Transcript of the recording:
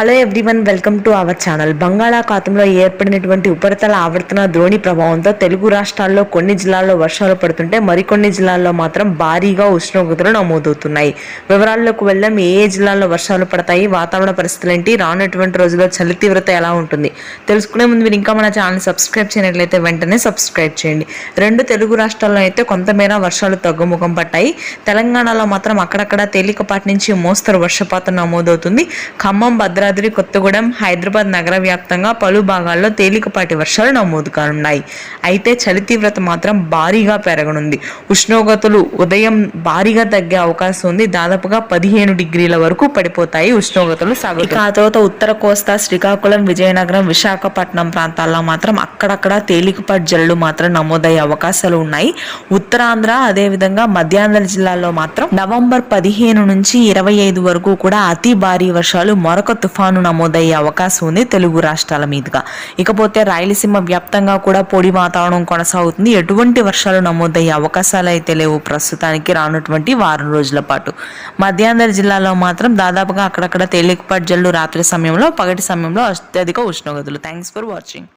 Hello everyone, welcome to our channel. బంగాళాఖాతంలో ఏర్పడినటువంటి ఉపరితల ఆవర్తన ద్రోణి ప్రభావంతో తెలుగు రాష్ట్రాల్లో కొన్ని జిల్లాల్లో వర్షాలు పడుతుంటే మరికొన్ని జిల్లాల్లో మాత్రం భారీగా ఉష్ణోగ్రతలు నమోదవుతున్నాయి. వివరాల్లోకి వెళ్దాం. ఏ జిల్లాల్లో వర్షాలు పడతాయి, వాతావరణ పరిస్థితులు ఏంటి, రానున్నటువంటి రోజుల్లో చలి తీవ్రత ఎలా ఉంటుంది తెలుసుకునే ముందు మీరు ఇంకా మన ఛానల్ సబ్స్క్రైబ్ చేయనట్లయితే వెంటనే సబ్స్క్రైబ్ చేయండి. రెండు తెలుగు రాష్ట్రాల్లో అయితే కొంతమేర వర్షాలు తగ్గుముఖం పట్టాయి. తెలంగాణలో మాత్రం అక్కడక్కడ తేలికపాటి నుంచి మోస్తరు వర్షపాతం నమోదవుతుంది. ఖమ్మం, భద్రాద్రి కొత్తగూడెం, హైదరాబాద్ నగర వ్యాప్తంగా పలు భాగాల్లో తేలికపాటి వర్షాలు నమోదు కానున్నాయి. అయితే చలి తీవ్రత మాత్రం భారీగా పెరగనుంది. ఉష్ణోగ్రతలు ఉదయం భారీగా తగ్గే అవకాశం ఉంది. దాదాపుగా 15 డిగ్రీల వరకు పడిపోతాయి ఉష్ణోగ్రతలు సాగుతాయి. ఆ తర్వాత ఉత్తర కోస్తా, శ్రీకాకుళం, విజయనగరం, విశాఖపట్నం ప్రాంతాల్లో మాత్రం అక్కడక్కడ తేలికపాటి జల్లులు మాత్రం నమోదయ్యే అవకాశాలు ఉన్నాయి. ఉత్తరాంధ్ర అదేవిధంగా మధ్యాంధ్ర జిల్లాల్లో మాత్రం నవంబర్ 15 నుంచి 25 వరకు కూడా అతి భారీ వర్షాలు, మరొక తుఫాను నమోదయ్యే అవకాశం ఉంది తెలుగు రాష్ట్రాల మీదుగా. ఇకపోతే రాయలసీమ వ్యాప్తంగా కూడా పొడి వాతావరణం కొనసాగుతుంది. ఎటువంటి వర్షాలు నమోదయ్యే అవకాశాలు అయితే లేవు ప్రస్తుతానికి రానున్నటువంటి వారం రోజుల పాటు. మధ్యాంధ్ర జిల్లాలో మాత్రం దాదాపుగా అక్కడక్కడ తేలికపాటి జల్లు రాత్రి సమయంలో, పగటి సమయంలో అత్యధిక ఉష్ణోగ్రతలు. Thanks for watching.